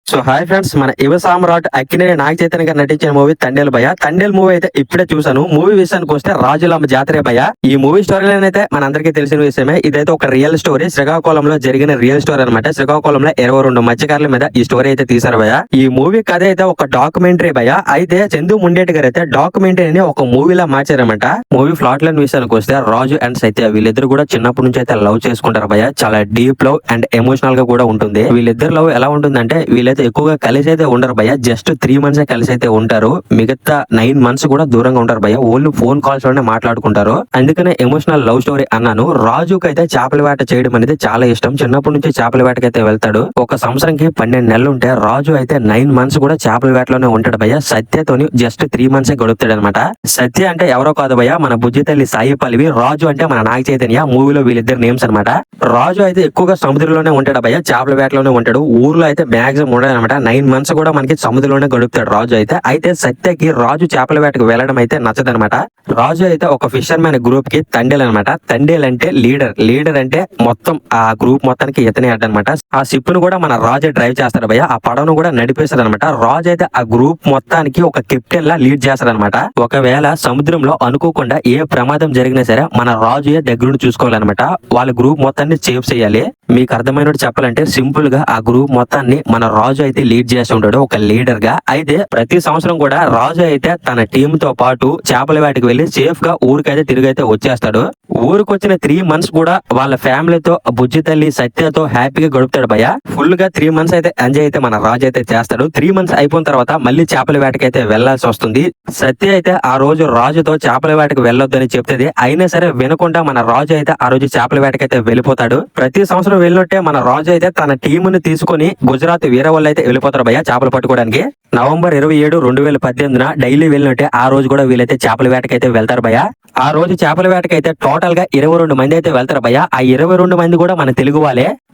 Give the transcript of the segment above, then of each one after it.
So hi friends, మన యువ సామ్రాట్ అక్కినేని నాగ చైతన్య గారు నటించిన మూవీ తండేలు భయ. తండేలు మూవీ అయితే ఇప్పుడే చూసాను. మూవీ విషయానికి వస్తే రాజులమ్మ జాతరే భయ. ఈ మూవీ స్టోరీ లైన్ అయితే మన అందరికీ తెలిసిన విషయమే. ఇదైతే ఒక రియల్ స్టోరీ, శ్రీకాకుళంలో జరిగిన రియల్ స్టోరీ అనమాట. శ్రీకాకుళంలో 22 మత్స్యకారుల మీద ఈ స్టోరీ అయితే తీశారు భయ. ఈ మూవీ కథ అయితే ఒక డాక్యుమెంటరీ భయ. అయితే చందు ముండేటి గారు అయితే డాక్యుమెంటరీని ఒక మూవీలా మార్చారనమాట. మూవీ ఫ్లాట్ లైన్ విషయానికి వస్తే రాజు అండ్ సత్య వీళ్ళిద్దరు కూడా చిన్నప్పటి నుంచి అయితే లవ్ చేసుకుంటారు భయ. చాలా డీప్ లవ్ అండ్ ఎమోషనల్ గా కూడా ఉంటుంది. వీళ్ళిద్దరు లవ్ ఎలా ఉంటుందంటే వీళ్ళైతే ఎక్కువగా కలిసి అయితే ఉండరు భయ. జస్ట్ 3 months కలిసి అయితే ఉంటారు. మిగతా 9 months కూడా దూరంగా ఉంటారు భయ. ఓన్లీ ఫోన్ కాల్స్ లోనే మాట్లాడుకుంటారు. అందుకనే ఎమోషనల్ లవ్ స్టోరీ అన్నాను. రాజుకి అయితే చేపల వేట చేయడం అనేది చాలా ఇష్టం. చిన్నప్పటి నుంచి చేపల వేటకి అయితే వెళ్తాడు. ఒక సంవత్సరంకి 12 నెలలు ఉంటే రాజు అయితే 9 months కూడా చేపల వేటలోనే ఉంటాడు భయ. సత్యతోని జస్ట్ 3 months గడుపుతాడు అనమాట. సత్య అంటే ఎవరో కాదు భయ, మన బుజ్జి తల్లి సాయి పల్లవి. రాజు అంటే మన నాగ చైతన్య. మూవీలో వీళ్ళిద్దరు నేమ్స్ అనమాట. రాజు అయితే ఎక్కువగా సముద్రంలోనే ఉంటాడు భయ. చేపల వేటలోనే ఉంటాడు. ఊర్లో అయితే మాక్సిమం ఉండదు అనమాట. 9 months కూడా మనకి సముద్రంలోనే గడుపుతాడు రాజు అయితే. అయితే సత్యకి రాజు చేపల వేటకు వెళ్ళడం అయితే నచ్చదనమాట. రాజు అయితే ఒక ఫిషర్ మ్యాన్ గ్రూప్ కి తండేల్ అనమాట. తండేల్ అంటే లీడర్ అంటే మొత్తం ఆ గ్రూప్ మొత్తానికి ఇతనే అడ్డనమాట. ఆ షిప్ ను కూడా మన రాజు డ్రైవ్ చేస్తాడు భయ. ఆ పడవను కూడా నడిపేస్తాడు అనమాట. రాజు అయితే ఆ గ్రూప్ మొత్తానికి ఒక కెప్టెన్ లా లీడ్ చేస్తాడు అనమాట. ఒకవేళ సముద్రంలో అనుకోకుండా ఏ ప్రమాదం జరిగినా సరే మన రాజు దగ్గరుండి చూసుకోవాలన్నమాట. వాళ్ళ గ్రూప్ మొత్తాన్ని సేవ్ చేయాలి. మీకు అర్థమైనట్టు చెప్పాలంటే సింపుల్ గా ఆ గ్రూప్ మొత్తాన్ని మన రాజు అయితే లీడ్ చేస్తూ ఉంటాడు ఒక లీడర్ గా. అయితే ప్రతి సంవత్సరం కూడా రాజు అయితే తన టీం తో పాటు చేపల వేటకి వెళ్లి సేఫ్ గా ఊరికైతే తిరిగైతే వచ్చేస్తాడు. ఊరికి వచ్చిన 3 months కూడా వాళ్ళ ఫ్యామిలీతో బుజ్జి తల్లి సత్యతో హ్యాపీగా గడుపుతాడు భయ. ఫుల్ గా 3 months అయితే ఎంజాయ్ అయితే మన రాజు అయితే చేస్తాడు. 3 months అయిపోయిన తర్వాత మళ్ళీ చేపల వేటకి అయితే వెళ్లాల్సి వస్తుంది. సత్య అయితే ఆ రోజు రాజుతో చేపల వేటకు వెళ్ళొద్దని చెప్తుంది. అయినా సరే వినకుండా మన రాజు అయితే ఆ రోజు చేపల వేటకి అయితే వెళ్ళిపోతాడు. ప్రతి సంవత్సరం వెళ్ళినట్టే మన రాజు అయితే తన టీముని తీసుకుని గుజరాత్ వేరే వాళ్ళు అయితే వెళ్ళిపోతారు భయ చేపలు పట్టుకోవడానికి. నవంబర్ 27, 2018 డైలీ వెళ్ళినట్టే ఆ రోజు కూడా వీళ్ళైతే చేపల వేటకైతే వెళ్తారు భయ. ఆ రోజు చేపల వేటకైతే టోటల్ గా 22 మంది అయితే వెళ్తారు భయ. ఆ 22 మంది కూడా మన తెలుగు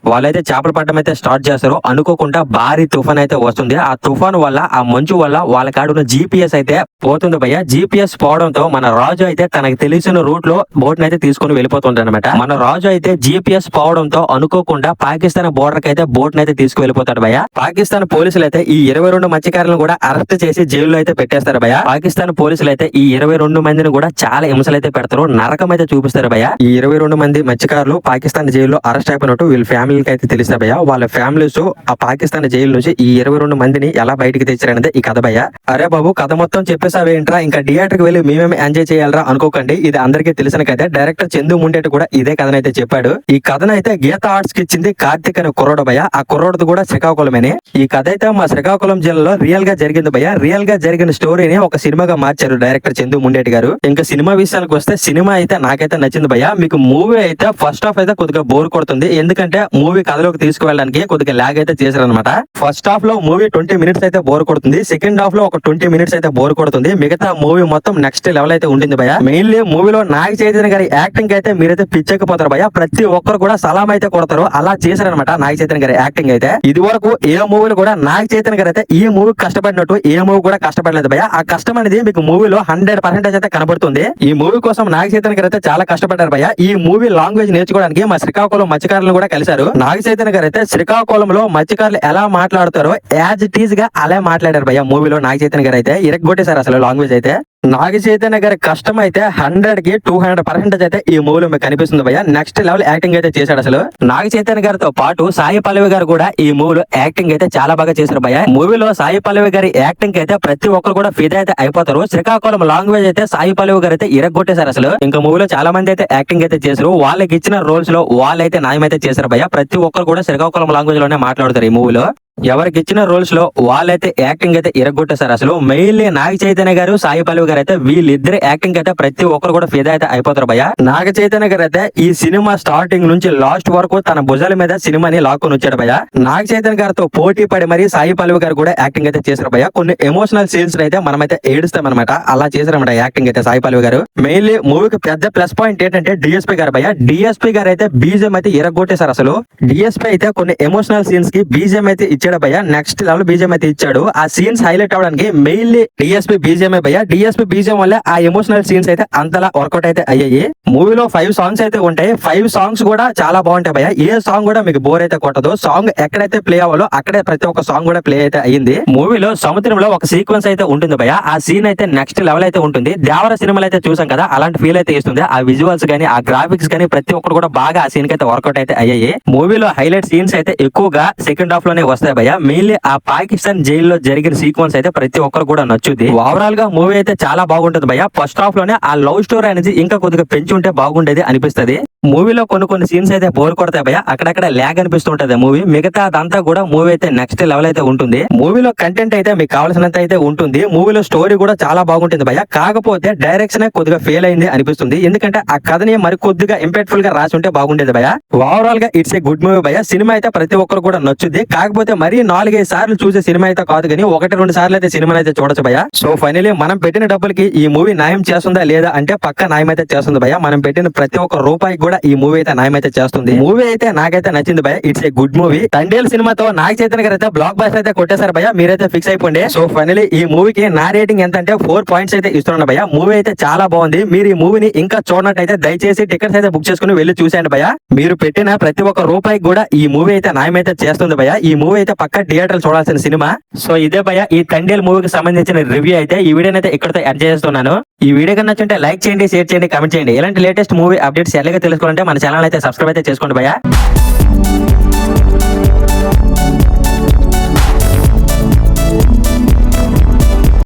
వాళ్ళైతే చేపలు పట్టడం అయితే స్టార్ట్ చేస్తారు. అనుకోకుండా భారీ తుఫాన్ అయితే వస్తుంది. ఆ తుఫాన్ వల్ల ఆ మంచు వల్ల వాళ్ళ కాడున్న GPS అయితే పోతుంది భయ. GPS పోవడంతో మన రాజు అయితే తనకు తెలిసిన రూట్ లో బోట్ అయితే తీసుకుని వెళ్ళిపోతుంది అనమాట. మన రాజు అయితే GPS పోవడంతో అనుకోకుండా పాకిస్తాన్ బోర్డర్ కి అయితే బోట్ అయితే తీసుకువెళ్ళిపోతాడు భయ. పాకిస్తాన్ పోలీసులు అయితే ఈ 22 మత్స్యకారులను కూడా అరెస్ట్ చేసి జైల్లో అయితే పెట్టేస్తారు భయ. పాకిస్తాన్ పోలీసులు అయితే ఈ 22 మందిని కూడా చాలా హింసలు అయితే పెడతారు. నరకం అయితే చూపిస్తారు భయ. ఈ 22 మంది మత్స్యకారులు పాకిస్తాన్ జైల్లో అరెస్ట్ అయిపోయినట్టు వీళ్ళ ఫ్యామిలీకి అయితే తెలిస్తే భయ. వాళ్ళ ఫ్యామిలీస్ ఆ పాకిస్తాన్ జైలు నుంచి ఈ 22 మందిని ఎలా బయటికి తెచ్చారనేది ఈ కథ భయ. అరే బాబు, కథ మొత్తం చెప్పేసావేంట్రా, ఇంకా థియేటర్ కి వెళ్ళి మేమేమి ఎంజాయ్ చేయాలరా అనుకోకండి. ఇది అందరికీ తెలిసిన కథ. డైరెక్టర్ చందు ముండేటి కూడా ఇదే కథనైతే చెప్పాడు. ఈ కథనైతే గీత ఆర్ట్స్ కి ఇచ్చింది కార్తిక్ అనే కుర్రోడు భయ. ఆ కుర్రోడు కూడా శ్రీకాకుళమేనే. ఈ కథ అయితే మా శ్రీకాకుళం జిల్లాలో రియల్ గా జరిగింది భయ. రియల్ గా జరిగిన స్టోరీని ఒక సినిమాగా మార్చారు డైరెక్టర్ చందు ముండేటి గారు. ఇంకా సినిమా విషయానికి వస్తే సినిమా అయితే నాకైతే నచ్చింది భయ. మీకు మూవీ అయితే ఫస్ట్ హాఫ్ అయితే కొద్దిగా బోర్ కొడుతుంది. ఎందుకంటే మూవీ కథలోకి తీసుకువెళ్ళడానికి కొద్దిగా లాగ్ అయితే చేశారనమాట. ఫస్ట్ హాఫ్ లో మూవీ 20 minutes అయితే బోర్ కొడుతుంది. సెకండ్ హాఫ్ లో ఒక 20 minutes అయితే బోర్ కొడుతుంది. మిగతా మూవీ మొత్తం నెక్స్ట్ లెవెల్ అయితే ఉంటుంది భయ. మెయిన్లీ మూవీలో నాగ చైతన్య గారి యాక్టింగ్ అయితే మీరైతే పిచ్చెక్కిపోతారు భయ. ప్రతి ఒక్కరు కూడా సలాం అయితే కొడతారు. అలా చేశారనమాట నాగ చైతన్య గారి యాక్టింగ్ అయితే. ఇది వరకు ఏ మూవీలు కూడా నాగ చైతన్య గారు అయితే ఈ మూవీ కష్టపడినట్టు ఏ మూవీ కూడా కష్టపడలేదు భయ. ఆ కష్టం అనేది మీకు మూవీలో 100% అయితే కనబడుతుంది. ఈ మూవీ కోసం నాగ చైతన్య గారు అయితే చాలా కష్టపడ్డారు భయ. ఈ మూవీ లాంగ్వేజ్ నేర్చుకోవడానికి మా శ్రీకాకుళం మత్స్యకారులను కూడా కలిశారు. నాగ చైతన్య గారు అయితే శ్రీకాకుళంలో మత్స్యకారులు ఎలా మాట్లాడతారో యాజ్ ఇట్ ఈజ్ గా అలా మాట్లాడారు భయ. మూవీలో నాగ చైతన్య గారు అయితే ఇరగొట్టేశారు అసలు లాంగ్వేజ్ అయితే. నాగ చైతన్య గారి కష్టం అయితే 100కి 200% అయితే ఈ మూవీలో మీకు కనిపిస్తుంది భయ. నెక్స్ట్ లెవెల్ యాక్టింగ్ అయితే చేశాడు అసలు. నాగ చైతన్య గారితో పాటు సాయి పల్లవి గారు కూడా ఈ మూవీలో యాక్టింగ్ అయితే చాలా బాగా చేశారు భయ. మూవీలో సాయి పల్లవి గారి యాక్టింగ్ అయితే ప్రతి ఒక్కరు కూడా ఫిదా అయితే అయిపోతారు. శ్రీకాకుళం లాంగ్వేజ్ అయితే సాయి పల్లవి గారు అయితే ఇరగొట్టేశారు అసలు. ఇంకా మూవీలో చాలా మంది అయితే యాక్టింగ్ అయితే చేశారు. వాళ్ళకి ఇచ్చిన రోల్స్ లో వాళ్ళైతే న్యాయమైతే చేశారు భయ. ప్రతి ఒక్కరు కూడా శ్రీకాకుళం లాంగ్వేజ్ లోనే మాట్లాడతారు ఈ మూవీలో. ఎవరికి ఇచ్చిన రోల్స్ లో వాళ్ళైతే యాక్టింగ్ అయితే ఇరగొట్టేశారు అసలు. మెయిన్లీ నాగ చైతన్య గారు సాయి పల్లవి గారు అయితే వీళ్ళిద్దరు యాక్టింగ్ అయితే ప్రతి ఒక్కరు కూడా ఫిదా అయితే అయిపోతారు భయ. నాగ చైతన్య గారు అయితే ఈ సినిమా స్టార్టింగ్ నుంచి లాస్ట్ వరకు తన భుజాల మీద సినిమాని లాక్కొని వచ్చాడు భయ. నాగ చైతన్య గారితో పోటీ పడి మరి సాయి పల్లవి గారు కూడా యాక్టింగ్ అయితే చేశారు భయ. కొన్ని ఎమోషనల్ సీన్స్ అయితే మనమైతే ఏడుస్తామన్నమాట. అలా చేశారన్నమాట యాక్టింగ్ అయితే సాయి పల్లవి గారు. మెయిన్లీ మూవీకి పెద్ద ప్లస్ పాయింట్ ఏంటంటే డిఎస్పీ గారు భయ. డిఎస్పీ గారు అయితే బీజం అయితే ఇరగొట్టేశారు అసలు. డిఎస్పీ అయితే కొన్ని ఎమోషనల్ సీన్స్ కి బీజం అయితే ఇచ్చాడు భయ్య, నెక్స్ట్ లెవెల్ బీజిఎం అయితే ఇచ్చాడు. ఆ సీన్స్ హైలైట్ అవడానికి మెయిన్లీ డిఎస్పీ బీజిఎం భయ్య. డిఎస్పీ బీజిఎం వల్ల ఆ ఎమోషనల్ సీన్స్ అయితే అంతలా వర్కౌట్ అయితే అయ్యాయి. మూవీలో 5 సాంగ్స్ అయితే ఉంటాయి. 5 సాంగ్స్ కూడా చాలా బాగుంటాయి భయ్య. ఏ సాంగ్ కూడా మీకు బోర్ అయితే కొట్టదు. సాంగ్ ఎక్కడైతే ప్లే అవ్వాలో అక్కడే ప్రతి ఒక్క సాంగ్ కూడా ప్లే అయితే అయ్యింది. మూవీలో సముద్రంలో ఒక సీక్వెన్స్ అయితే ఉంటుంది భయ్య. ఆ సీన్ అయితే నెక్స్ట్ లెవెల్ అయితే ఉంటుంది. దేవర సినిమాలు అయితే చూసాం కదా, అలాంటి ఫీల్ అయితే ఇస్తుంది. ఆ విజువల్స్ గానీ ఆ గ్రాఫిక్స్ గానీ ప్రతి ఒక్కరు కూడా బాగా ఆ సీన్ కి అయితే వర్కౌట్ అయితే అయ్యాయి. మూవీలో హైలైట్ సీన్స్ అయితే ఎక్కువగా సెకండ్ హాఫ్ లోనే వస్తాయి భయ్య. మెయిన్లీ ఆ పాకిస్తాన్ జైల్లో జరిగిన సీక్వెన్స్ అయితే ప్రతి ఒక్కరు కూడా నచ్చుద్ది. ఓవరాల్ గా మూవీ అయితే చాలా బాగుంటుంది భయ్య. ఫస్ట్ హాఫ్ లోనే ఆ లవ్ స్టోరీ అనేది ఇంకా కొద్దిగా పెంచి ఉంటే బాగుండేది అనిపిస్తది. మూవీలో కొన్ని సీన్స్ అయితే బోర్ కొడతాయి భయ్య, అక్కడక్కడ ల్యాగ్ అనిపిస్తుంటది మూవీ. మిగతా అదంతా కూడా మూవీ అయితే నెక్స్ట్ లెవెల్ అయితే ఉంటుంది. మూవీలో కంటెంట్ అయితే మీకు కావాల్సినంత అయితే ఉంటుంది. మూవీలో స్టోరీ కూడా చాలా బాగుంటుంది భయ్య. కాకపోతే డైరెక్షన్ కొద్దిగా ఫెయిల్ అయింది అనిపిస్తుంది. ఎందుకంటే ఆ కథని మరి కొద్దిగా ఇంపాక్ట్ఫుల్ గా రాసి ఉంటే బాగుండేది భయ్య. ఓవరాల్ గా ఇట్స్ ఏ గుడ్ మూవీ భయ్య. సినిమా అయితే ప్రతి ఒక్కరు కూడా నచ్చుద్ది. కాకపోతే మరీ 4-5 సార్లు చూసే సినిమా అయితే కాదు, కానీ 1-2 సార్లు అయితే సినిమా అయితే చూడొచ్చు భయ్య. సో ఫైనలీ మనం పెట్టిన డబ్బులకి ఈ మూవీ న్యాయం చేస్తుందా లేదా అంటే పక్క న్యాయం అయితే చేస్తుంది భయ్య. మనం పెట్టిన ప్రతి ఒక్క రూపాయి కూడా ఈ మూవీ అయితే న్యాయం అయితే చేస్తుంది. మూవీ అయితే నాకైతే నచ్చింది భయ్య. It's a good movie. Thandel సినిమాతో నాగ చైతన్య గారు అయితే బ్లాక్ బస్టర్ అయితే కొట్టేశారు భయ్య. మీరైతే ఫిక్స్ అయిపోండి. సో ఫైనలీ ఈ మూవీకి నా రేటింగ్ ఎంత అంటే 4 పాయింట్స్ అయితే ఇస్తున్నాను భయ్య. మూవీ అయితే చాలా బాగుంది. మీరు ఈ మూవీని ఇంకా చూడనట్టయితే దయచేసి టికెట్స్ అయితే బుక్ చేసుకుని వెళ్ళి చూసేయండి భయ్య. మీరు పెట్టిన ప్రతి ఒక్క రూపాయికి కూడా ఈ మూవీ అయితే న్యాయం అయితే చేస్తుంది భయ్య. ఈ మూవీ అయితే పక్కా థియేటర్ చూడాల్సిన సినిమా. సో ఇదే భయ్య ఈ తండేల్ మూవీకి సంబంధించిన రివ్యూ అయితే. ఈ వీడియోని అయితే ఇక్కడతో ఎండ్ చేస్తున్నాను. ఈ వీడియో కన్నా నచ్చుంటే లైక్ చేయండి, షేర్ చేయండి, కామెంట్ చేయండి. ఇలాంటి లేటెస్ట్ మూవీ అప్డేట్స్ ఎలాగో తెలుసుకోవాలంటే మన ఛానల్ అయితే సబ్స్క్రైబ్ అయితే చేసుకోండి భయ్య.